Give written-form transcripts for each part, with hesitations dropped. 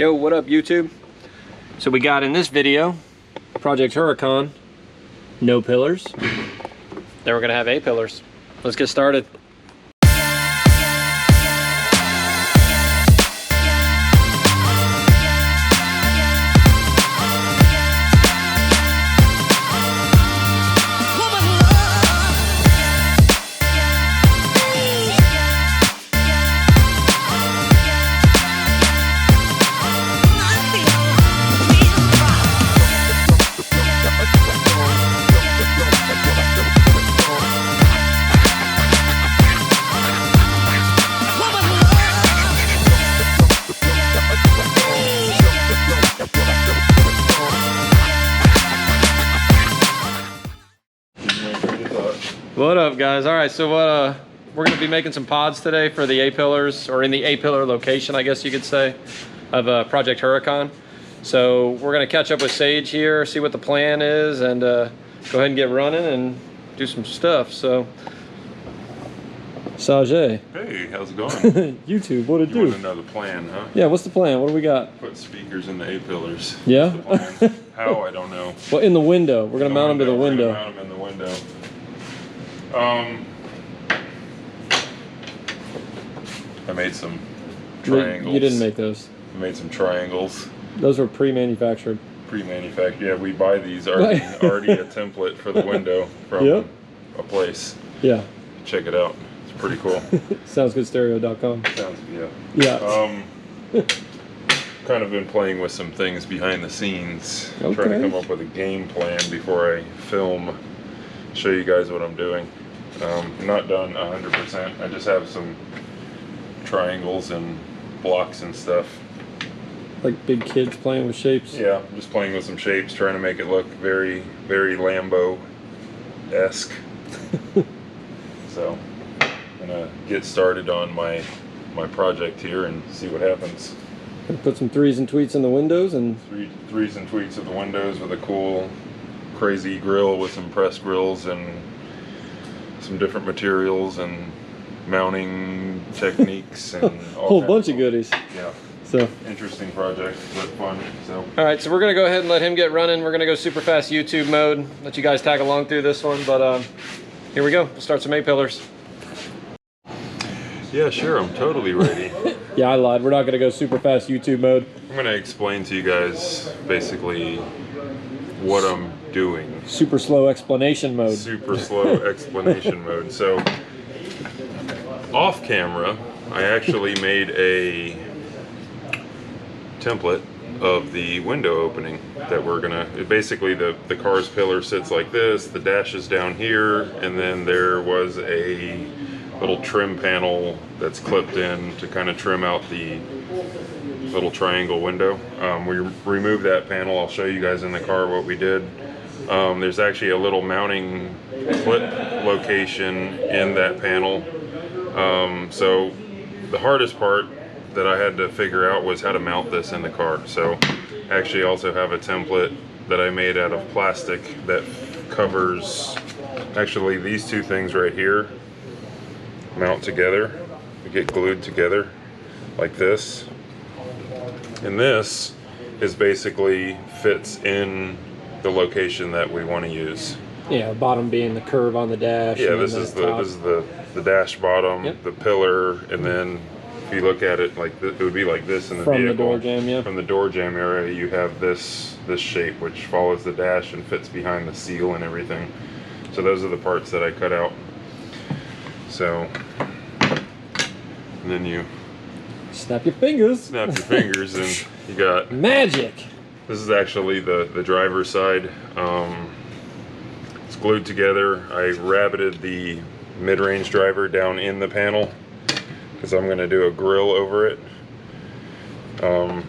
Yo, what up YouTube? So we got in this video, Project Huracán, no pillars. Then we're gonna have A-pillars. Let's get started. What up guys? All right, so we're gonna be making some pods today for the A-pillars, or in the A-pillar location, I guess you could say, of Project Huracán. So we're gonna catch up with Sage here, see what the plan is, and go ahead and get running and do some stuff. So, Sage. Hey, how's it going? YouTube, what it do? You want to know the plan, huh? Yeah, what's the plan? What do we got? Put speakers in the A-pillars. Yeah? How, I don't know. Well, in the window. We're gonna mount them to the window. We're gonna mount them in the window. I made some triangles. You didn't make those. I made some triangles. Those were pre-manufactured. Pre-manufactured. Yeah, we buy these already a template for the window from a place. Yeah. Check it out. It's pretty cool. SoundsGoodStereo.com. Sounds, yeah. Yeah. Kind of been playing with some things behind the scenes. Okay. Trying to come up with a game plan before I film. Show you guys what I'm doing. Not done 100%. I just have some triangles and blocks and stuff. Like big kids playing with shapes. Yeah, I'm just playing with some shapes, trying to make it look very, very Lambo-esque. So, I'm gonna get started on my project here and see what happens. Gonna put some threes and tweets in the windows and threes and tweets at the windows with a cool, crazy grill with some press grills and some different materials and mounting techniques and all whole bunch of goodies. Yeah. So interesting project, but fun. So. All right, so we're gonna go ahead and let him get running. We're gonna go super fast YouTube mode. Let you guys tag along through this one, but here we go. We'll start some A-pillars. Yeah, sure. I'm totally ready. Yeah, I lied. We're not gonna go super fast YouTube mode. I'm gonna explain to you guys basically what I'm doing. Super slow explanation mode. Super slow explanation mode. So, off camera, I actually made a template of the window opening that we're gonna, basically the car's pillar sits like this, the dash is down here, and then there was a little trim panel that's clipped in to kind of trim out the little triangle window. We removed that panel. I'll show you guys in the car what we did. There's actually a little mounting clip location in that panel. So the hardest part that I had to figure out was how to mount this in the car. So I actually also have a template that I made out of plastic that covers actually these two things right here. Mount together, they get glued together like this. And this is basically fits in the location that we want to use. Yeah, bottom being the curve on the dash. Yeah, this is the dash bottom, the pillar, and then if you look at it like it would be like this in the vehicle. From the door jamb, yeah. From the door jamb area, you have this shape which follows the dash and fits behind the seal and everything. So those are the parts that I cut out. So, and then you snap your fingers. Snap your fingers, and you got magic. This is actually the driver's side. It's glued together. I rabbited the mid-range driver down in the panel because I'm going to do a grill over it. You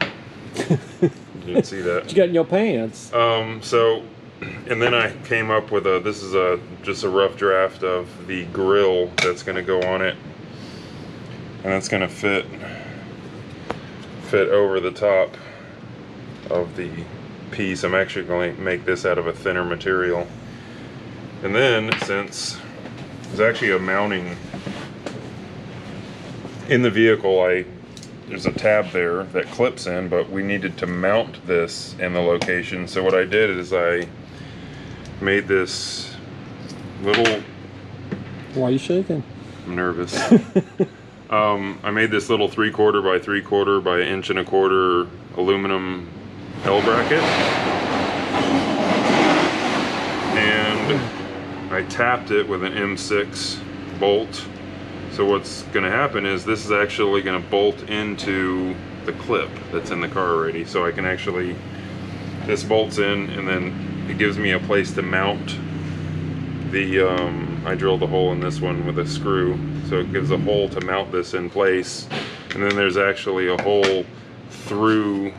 didn't see that. What you got in your pants? So, and then I came up with this is just a rough draft of the grill that's going to go on it, and that's going to fit over the top of the piece. I'm actually going to make this out of a thinner material. And then, since there's actually a mounting in the vehicle, I there's a tab there that clips in, but we needed to mount this in the location. So what I did is I made this little... Why are you shaking? I'm nervous. I made this little 3/4 by 3/4 by 1 1/4 aluminum L bracket, and I tapped it with an M6 bolt. So what's going to happen is this is actually going to bolt into the clip that's in the car already. So I can actually, this bolts in, and then it gives me a place to mount the, I drilled a hole in this one with a screw. So it gives a hole to mount this in place. And then there's actually a hole through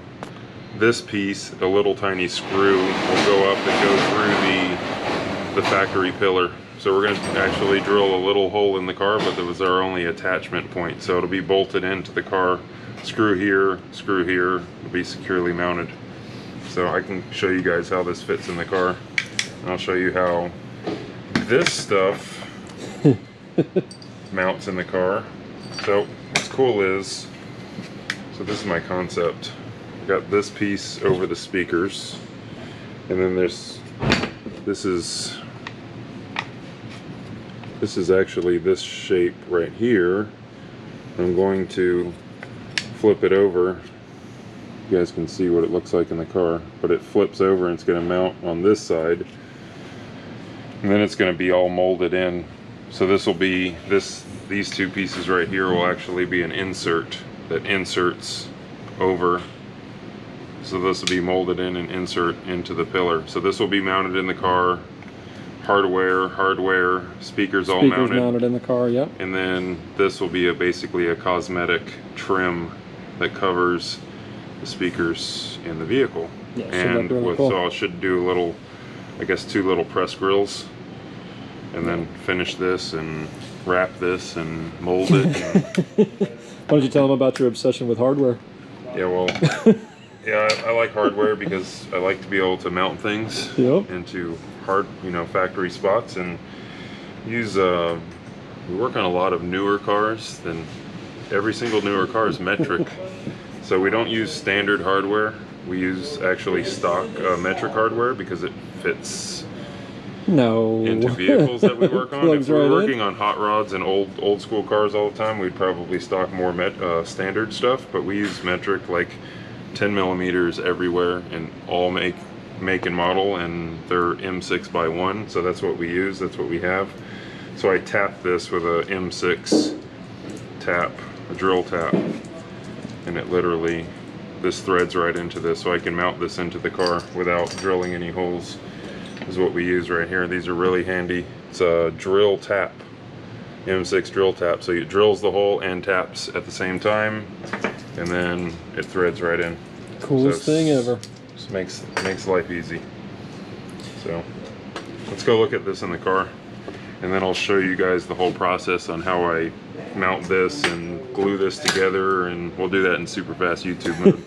this piece, a little tiny screw will go up and go through the factory pillar. So we're going to actually drill a little hole in the car, but that was our only attachment point. So it'll be bolted into the car, screw here, it'll be securely mounted. So I can show you guys how this fits in the car. And I'll show you how this stuff mounts in the car. So what's cool is, so this is my concept. I've got this piece over the speakers, and then this is actually this shape right here. I'm going to flip it over. You guys can see what it looks like in the car, but it flips over and it's going to mount on this side, and then it's going to be all molded in. So this will be, these two pieces right here will actually be an insert that inserts over. So this will be molded in and insert into the pillar. So this will be mounted in the car. Hardware, speakers all mounted in the car, yep. And then this will be basically a cosmetic trim that covers the speakers in the vehicle. Yeah, and really cool. So I should do a little, I guess 2 little press grills, and then finish this and wrap this and mold it. Why don't you tell them about your obsession with hardware? Yeah, well, yeah, I like hardware because I like to be able to mount things into hard, factory spots, and use, we work on a lot of newer cars, and every single newer car is metric. So we don't use standard hardware. We use actually stock metric hardware because it fits into vehicles that we work on. If we were working on hot rods and old school cars all the time, we'd probably stock more standard stuff, but we use metric, like 10 millimeters everywhere, and all make and model, and they're M6x1, so that's what we use, that's what we have. So I tapped this with a M6 tap, a drill tap, and it literally, this threads right into this, so I can mount this into the car without drilling any holes. This is what we use right here. These are really handy. It's a drill tap, M6 drill tap, so it drills the hole and taps at the same time, and then it threads right in. Coolest thing ever. Just makes life easy. So let's go look at this in the car, and then I'll show you guys the whole process on how I mount this and glue this together, and we'll do that in super fast YouTube mode.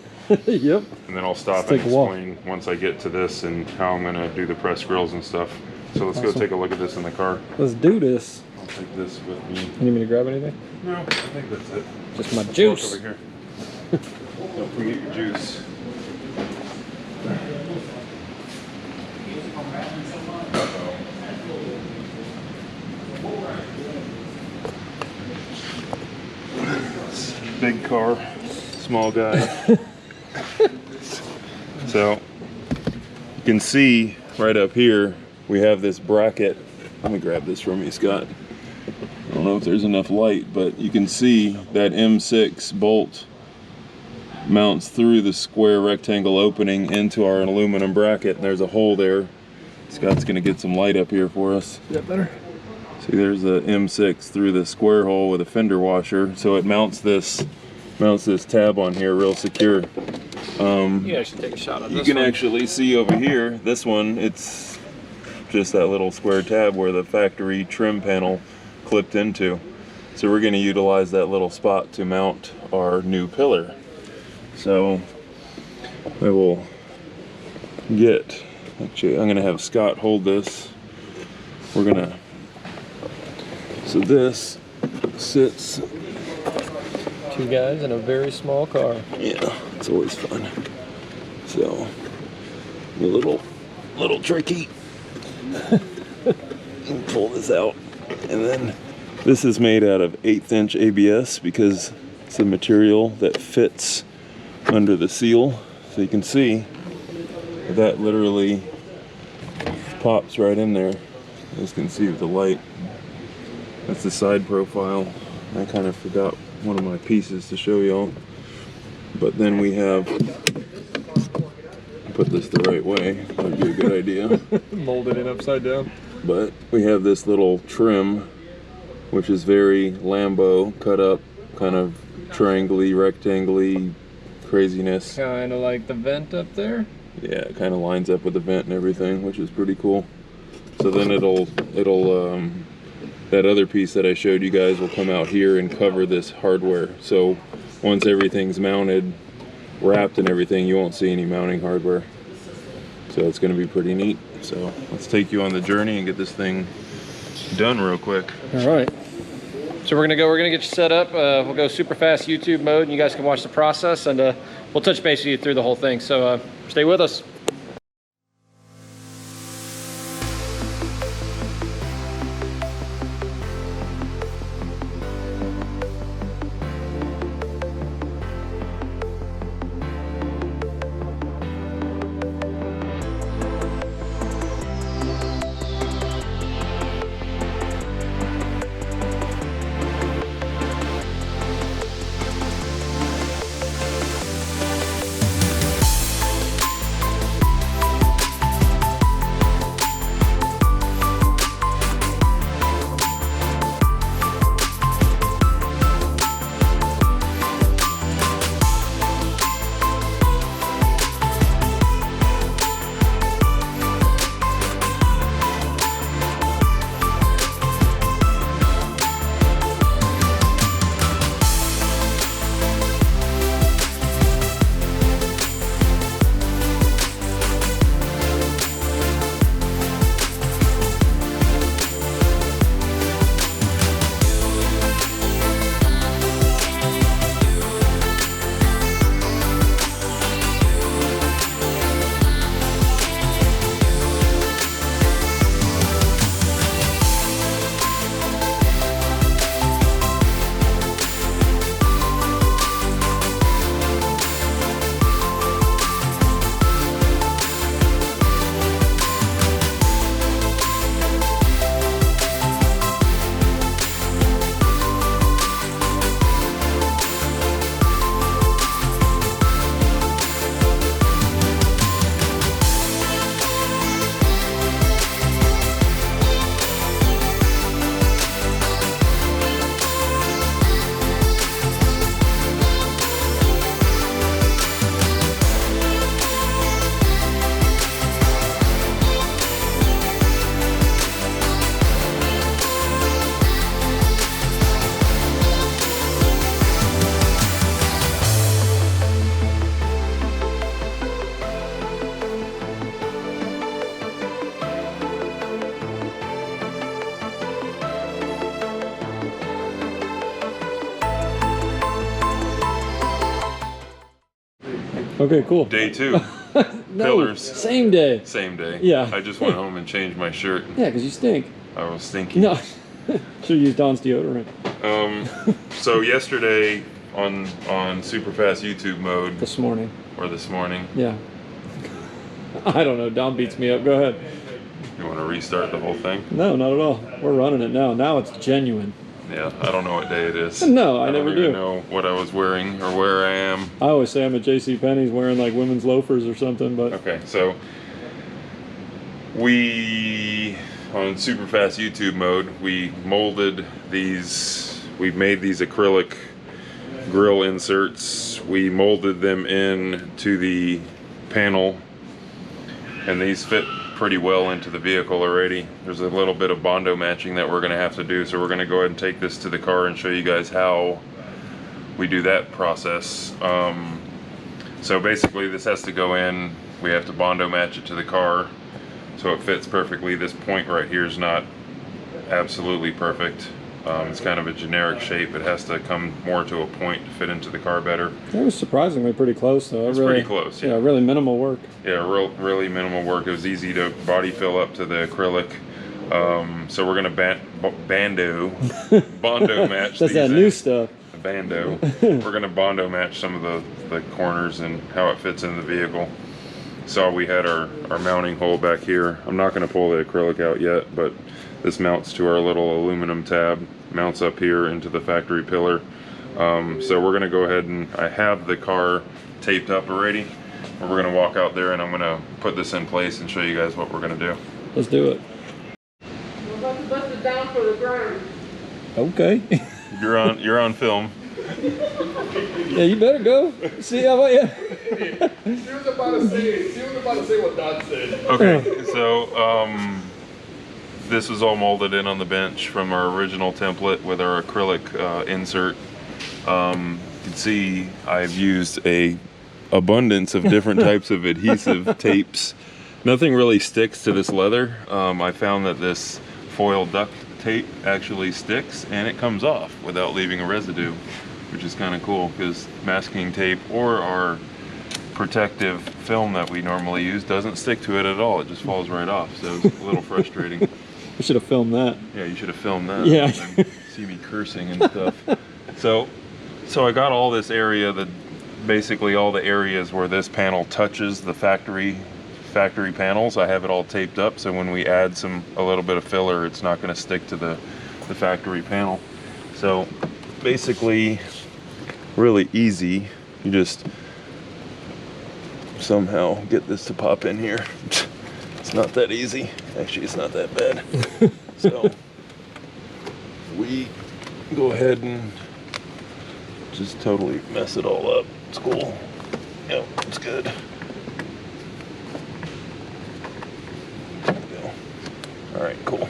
Yep. And then I'll stop and explain once I get to this and how I'm gonna do the press grills and stuff. So let's go take a look at this in the car. Let's do this. I'll take this with me. You need me to grab anything? No, I think that's it. Just my juice. Over here. Don't forget your juice. Big car, small guy. So you can see right up here we have this bracket. Let me grab this from you, Scott. I don't know if there's enough light, but you can see that M6 bolt mounts through the square rectangle opening into our aluminum bracket, and there's a hole there. Scott's gonna get some light up here for us. Yeah, better. See, there's the M6 through the square hole with a fender washer, so it mounts this tab on here real secure. You actually take a shot at this. You can actually see over here, this one, it's just that little square tab where the factory trim panel clipped into. So we're going to utilize that little spot to mount our new pillar. So I will actually I'm going to have Scott hold this. So this sits 2 guys in a very small car. Yeah, it's always fun. So, a little tricky. Pull this out, and then this is made out of 1/8 inch ABS because it's a material that fits under the seal. So you can see that literally pops right in there. As you can see with the light. That's the side profile. I kind of forgot one of my pieces to show y'all. But then we have, put this the right way, that'd be a good idea. Molded it upside down. But we have this little trim, which is very Lambo, cut up, kind of triangle-y, rectangle-y craziness. Kind of like the vent up there. Yeah, it kind of lines up with the vent and everything, which is pretty cool. So then that other piece that I showed you guys will come out here and cover this hardware. So once everything's mounted, wrapped and everything, you won't see any mounting hardware. So it's going to be pretty neat. So let's take you on the journey and get this thing done real quick. All right. So we're gonna get you set up. We'll go super fast YouTube mode, and you guys can watch the process, and we'll touch base with you through the whole thing. So stay with us. Okay, cool. Day 2. No, Pillars. same day. Same day. Yeah. I just went home and changed my shirt. Yeah, because you stink. I was stinky. No. Should use Dawn's deodorant. So yesterday on super fast YouTube mode, This morning. or this morning, Yeah. I don't know. Dawn beats me up. Go ahead. you want to restart the whole thing? No, not at all. We're running it now. Now it's genuine. Yeah, I don't know what day it is. No, I never don't even do. know what I was wearing or where I am. I always say I'm at JCPenney's wearing like women's loafers or something, but Okay, so we, on super fast YouTube mode, we molded these, we made these acrylic grill inserts. We molded them in to the panel, and these fit pretty well into the vehicle already. There's a little bit of Bondo matching that we're gonna have to do, so we're gonna go ahead and take this to the car and show you guys how we do that process. So basically this has to go in, we have to Bondo match it to the car so it fits perfectly. This point right here is not absolutely perfect, It's kind of a generic shape. It has to come more to a point to fit into the car better. It was surprisingly pretty close, though. It's pretty close, yeah. Really minimal work. Yeah, really minimal work. It was easy to body fill up to the acrylic. So we're gonna Bondo match. That's that new stuff. Bondo. We're gonna Bondo match some of the corners and how it fits in the vehicle. Saw we had our mounting hole back here. I'm not gonna pull the acrylic out yet, but this mounts to our little aluminum tab, mounts up here into the factory pillar. So we're gonna go ahead and I have the car taped up already. And we're gonna walk out there and I'm gonna put this in place and show you guys what we're gonna do. Let's do it. We're about to bust it down for the grind. Okay. You're on film. Yeah, you better go. See how about you? She was about to say what Don said. Okay, so this was all molded in on the bench from our original template with our acrylic insert. You can see I've used a abundance of different types of adhesive tapes. Nothing really sticks to this leather. I found that this foil duct tape actually sticks and it comes off without leaving a residue, which is kind of cool because masking tape or our protective film that we normally use doesn't stick to it at all. It just falls right off. So it's a little frustrating. We should have filmed that. Yeah, you should have filmed that. Yeah. See me cursing and stuff. So I got all this area, basically all the areas where this panel touches the factory panels. I have it all taped up, so when we add a little bit of filler, it's not going to stick to the factory panel. So basically, really easy. You just somehow get this to pop in here. It's not that easy. Actually, it's not that bad. So we go ahead and just totally mess it all up. It's cool. Yep, it's good. There we go. All right, cool.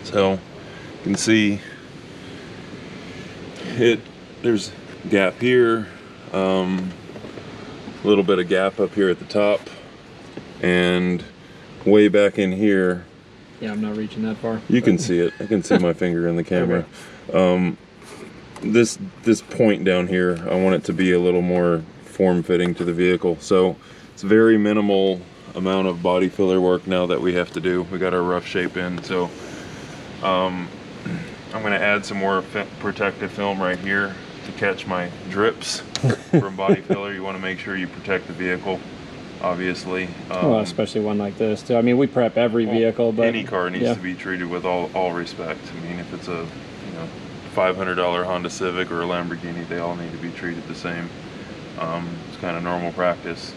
So you can see there's a gap here, a little bit of gap up here at the top, and way back in here. Yeah, I'm not reaching that far. You can see it. I can see my finger in the camera. Okay. This point down here, I want it to be a little more form-fitting to the vehicle. So it's very minimal amount of body filler work now that we have to do. We got our rough shape in, so I'm gonna add some more protective film right here to catch my drips from body filler. You want to make sure you protect the vehicle, obviously. Well, especially one like this too. I mean, we prep every vehicle, but any car needs to be treated with all respect. I mean, if it's a $500 Honda Civic or a Lamborghini, they all need to be treated the same. It's kind of normal practice.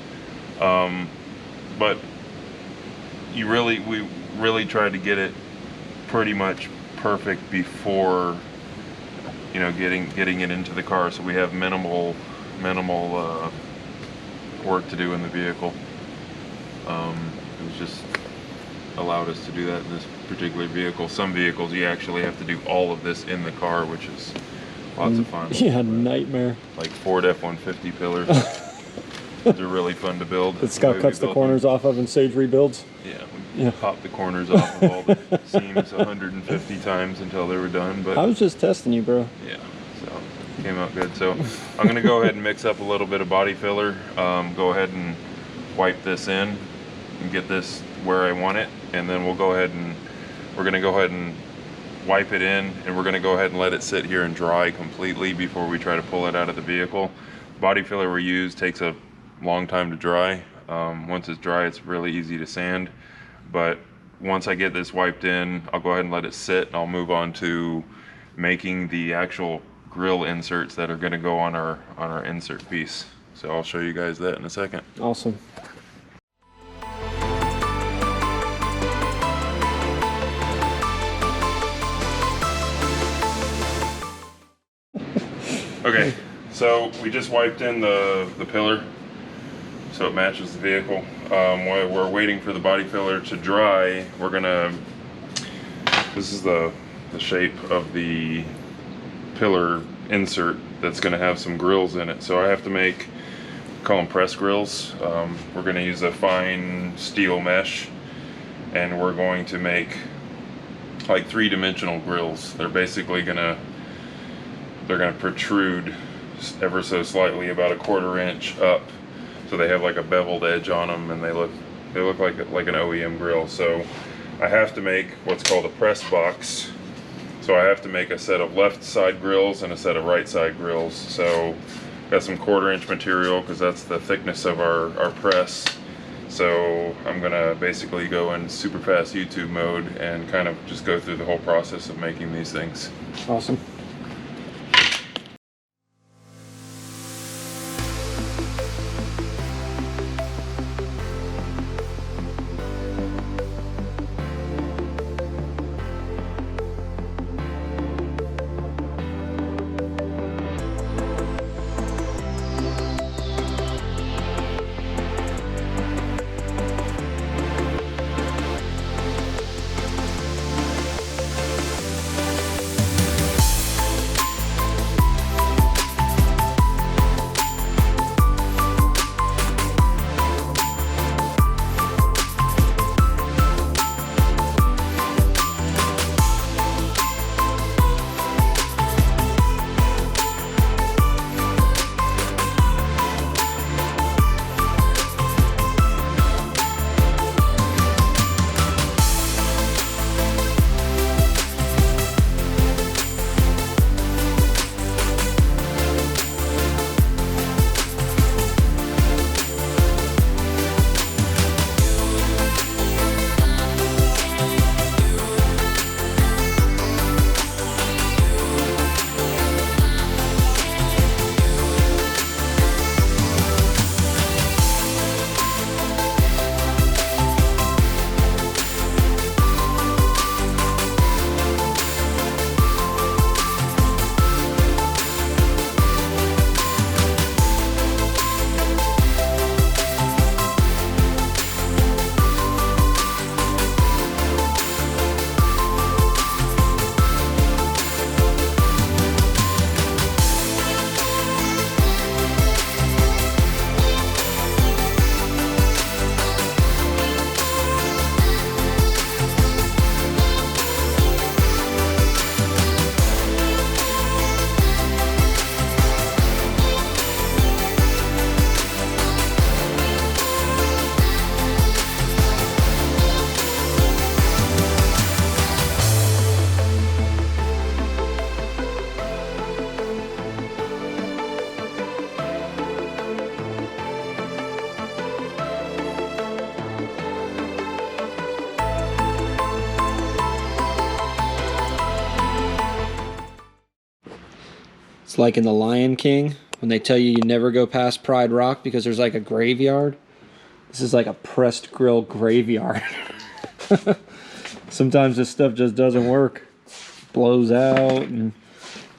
But we really tried to get it pretty much perfect before getting it into the car, so we have minimal work to do in the vehicle. It was just allowed us to do that in this particular vehicle. Some vehicles you actually have to do all of this in the car, which is lots of fun. Yeah, nightmare. Like Ford F-150 pillars. They're really fun to build. That Scott cuts the corners off of and Sage rebuilds. Yeah, we popped the corners off of all the seams 150 times until they were done. But I was just testing you, bro. Yeah, so it came out good. So I'm gonna go ahead and mix up a little bit of body filler. Go ahead and wipe this in and get this where I want it, and then we're gonna go ahead and wipe it in, and we're gonna go ahead and let it sit here and dry completely before we try to pull it out of the vehicle. Body filler we use takes a long time to dry. Once it's dry, it's really easy to sand, but once I get this wiped in, I'll go ahead and let it sit, and I'll move on to making the actual grill inserts that are going to go on our insert piece. So I'll show you guys that in a second. Awesome. Okay, so we just wiped in the pillar so it matches the vehicle. While we're waiting for the body filler to dry, this is the shape of the pillar insert that's going to have some grills in it. So I have to call them press grills. We're going to use a fine steel mesh, and we're going to make like 3-dimensional grills. They're basically gonna protrude ever so slightly, about a 1/4 inch up, so they have like a beveled edge on them, and they look like an OEM grill. So I have to make what's called a press box. So I have to make a set of left side grills and a set of right side grills. So got some 1/4 inch material because that's the thickness of our press. So I'm gonna basically go in super fast YouTube mode and kind of just go through the whole process of making these things. Awesome. It's like in The Lion King when they tell you never go past Pride Rock because there's like a graveyard. This is like a pressed grill graveyard. Sometimes this stuff just doesn't work. Blows out, and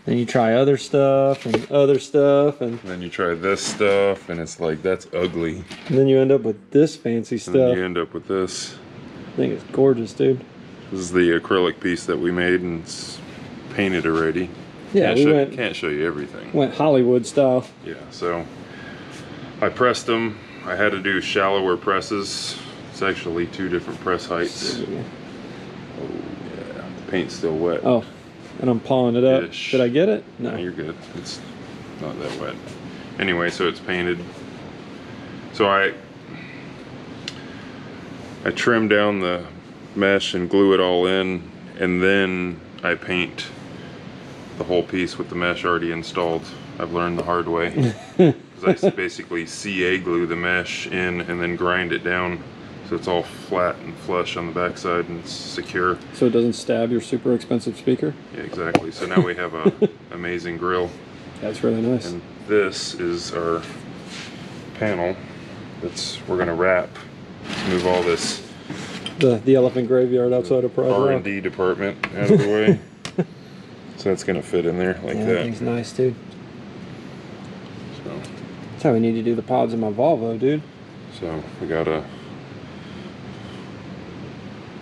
then you try other stuff and other stuff, and then you try this stuff and it's like, that's ugly. And then you end up with this fancy stuff. And then you end up with this. I think it's gorgeous, dude. This is the acrylic piece that we made, and it's painted already. Yeah, can't show you everything. Went Hollywood style. Yeah, so I pressed them. I had to do shallower presses. It's actually 2 different press heights. Oh yeah, the paint's still wet. Oh, and I'm pawing it up. Ish. Did I get it? No, you're good. It's not that wet. Anyway, so it's painted. So I trim down the mesh and glue it all in, and then I paint the whole piece with the mesh already installed. I've learned the hard way. Because I basically CA glue the mesh in and then grind it down so it's all flat and flush on the backside and it's secure. So it doesn't stab your super expensive speaker? Yeah, exactly. So now we have a amazing grill. That's really nice. And this is our panel we're gonna wrap. Let's move all this The elephant graveyard outside of Pride Rock. R&D department out of the way. So that's gonna fit in there like That that. thing's nice, dude. So That's how we need to do the pods in my Volvo, dude. So we gotta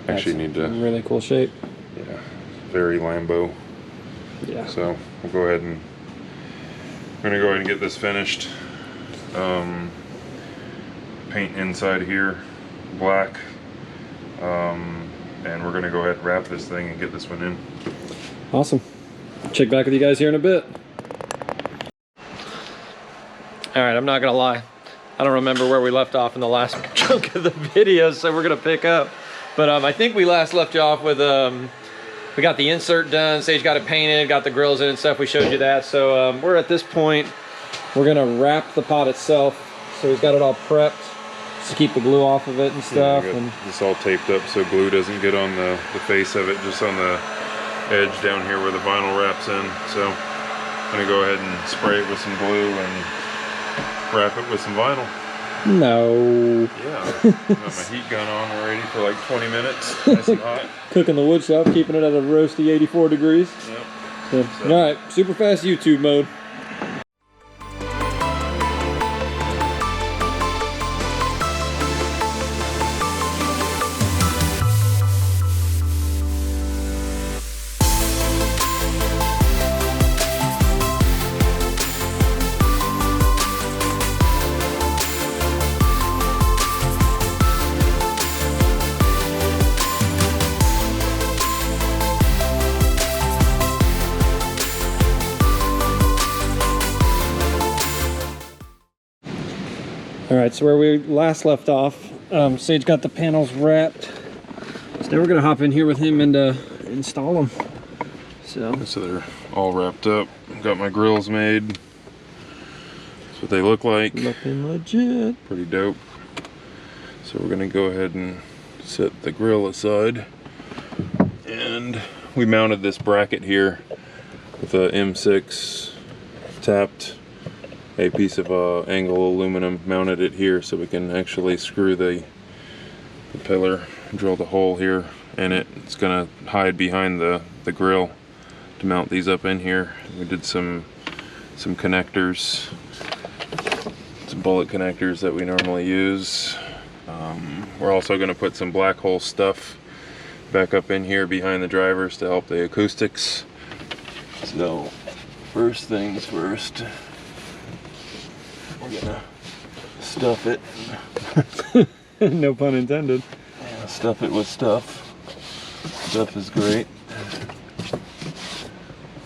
actually need to, really cool shape. yeah, very Lambo. Yeah. So we'll go ahead and we're gonna go ahead and get this finished. Paint inside here black. and we're gonna go ahead and wrap this thing and get this one in. Awesome. Check back with you guys here in a bit. All right, I'm not gonna lie. I don't remember where we left off in the last chunk of the video, so we're gonna pick up. But I think we last left you off with, we got the insert done, Sage got it painted, got the grills in and stuff, we showed you that. So we're at this point, we're gonna wrap the pod itself. So we've got it all prepped to keep the glue off of it and stuff. Yeah, and it's all taped up so glue doesn't get on the face of it, just on the edge down here where the vinyl wraps in. So I'm gonna go ahead and spray it with some glue and wrap it with some vinyl. No. Yeah, got my heat gun on already for like 20 minutes, nice and hot. Cooking the wood shop, keeping it at a roasty 84 degrees. Yep. So, all right, super fast YouTube mode. All right, so where we last left off, Sage got the panels wrapped. So now we're gonna hop in here with him and install them. So they're all wrapped up. Got my grills made. That's what they look like. looking legit. Pretty dope. So we're gonna go ahead and set the grill aside. And we mounted this bracket here with a M6 tapped a piece of angle aluminum, mounted it here so we can actually screw the pillar, drill the hole here in it. It's gonna hide behind the grill to mount these up in here. We did some connectors, some bullet connectors that we normally use. We're also gonna put some black hole stuff back up in here behind the drivers to help the acoustics. So first things first, we're gonna stuff it. No pun intended. Yeah, stuff it with stuff. Stuff is great.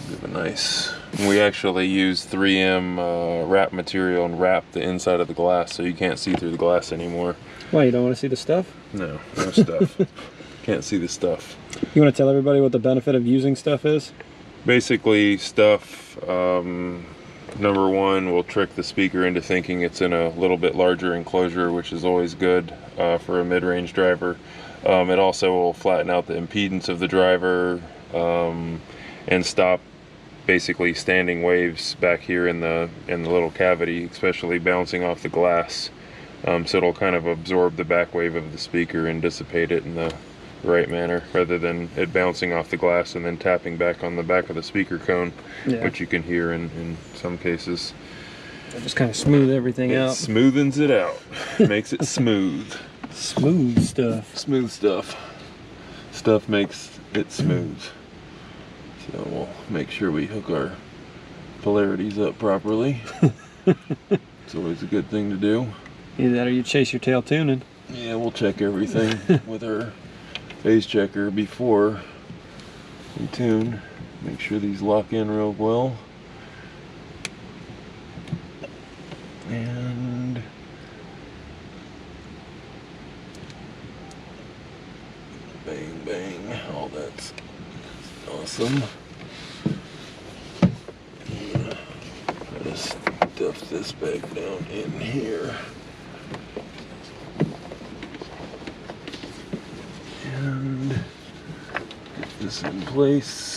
Give a nice. We actually use 3M wrap material and wrap the inside of the glass so you can't see through the glass anymore. Why, you don't want to see the stuff? No stuff. Can't see the stuff. You want to tell everybody what the benefit of using stuff is? Basically, stuff, number one, will trick the speaker into thinking it's in a little bit larger enclosure, which is always good for a mid-range driver. It also will flatten out the impedance of the driver and stop basically standing waves back here in the little cavity, especially bouncing off the glass. So it'll kind of absorb the back wave of the speaker and dissipate it in the right manner, rather than it bouncing off the glass and then tapping back on the back of the speaker cone, which you can hear in some cases. It just kind of smooth everything out. Smoothens it out. Makes it smooth. Smooth stuff. Smooth stuff. Stuff makes it smooth. So we'll make sure we hook our polarities up properly. It's always a good thing to do. Either that or you chase your tail tuning. Yeah, we'll check everything with our phase checker before we tune. Make sure these lock in real well. And bang, bang. All that's awesome. I'm gonna stuff this back down in here. And get this in place.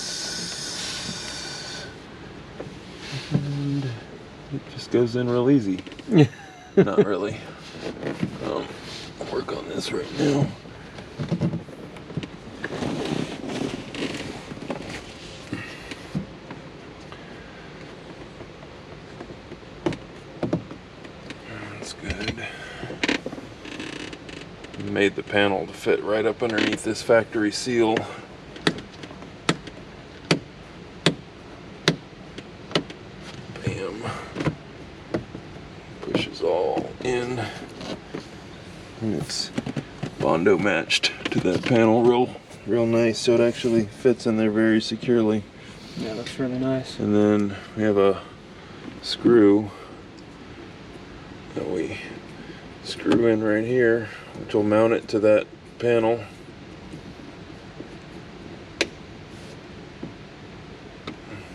And it just goes in real easy. Not really. I'll work on this right now. That's good. Made the panel to fit right up underneath this factory seal. Bam. Pushes all in. And it's Bondo matched to that panel real nice, so it actually fits in there very securely. Yeah, looks really nice. And then we have a screw that we screw in right here, which will mount it to that panel.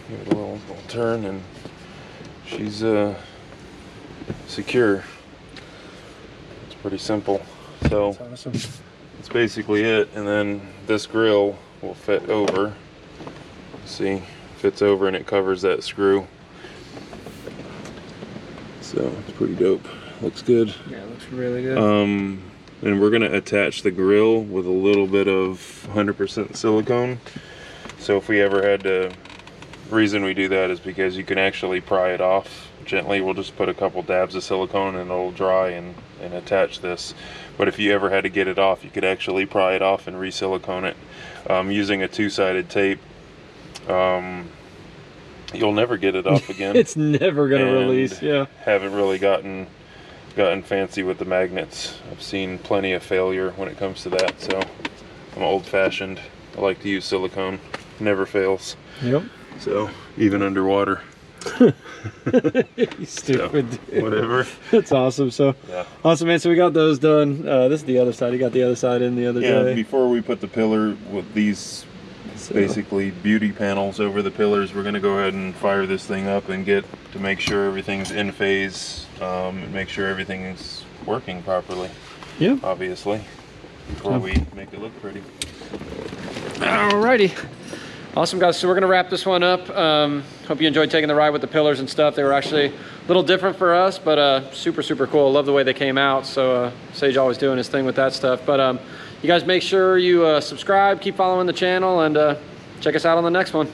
Give it a little turn and she's secure. It's pretty simple. So That's awesome. that's basically it. And then this grill will fit over. See, fits over and it covers that screw. So it's pretty dope. Looks good. Yeah, it looks really good. And we're gonna attach the grill with a little bit of 100% silicone. So if we ever had to, reason we do that is because you can actually pry it off gently. We'll just put a couple dabs of silicone and it'll dry and attach this. But if you ever had to get it off, you could actually pry it off and re-silicone it using a two-sided tape. You'll never get it off again. It's never gonna release. Yeah. Haven't really gotten fancy with the magnets. I've seen plenty of failure when it comes to that, so I'm old-fashioned. I like to use silicone. Never fails. Yep. So even underwater. You stupid dude. Whatever. That's awesome. So Yeah. awesome, man. So we got those done. This is the other side. You got the other side in the other day. Before we put the pillar with these basically beauty panels over the pillars, we're going to go ahead and fire this thing up and get to make sure everything's in phase, and make sure everything is working properly. Yeah. Obviously, before we make it look pretty. Alrighty. Awesome, guys. So we're gonna wrap this one up. Hope you enjoyed taking the ride with the pillars and stuff. They were actually a little different for us, but super, super cool. Love the way they came out. So Sage always doing his thing with that stuff. But you guys make sure you subscribe, keep following the channel, and check us out on the next one.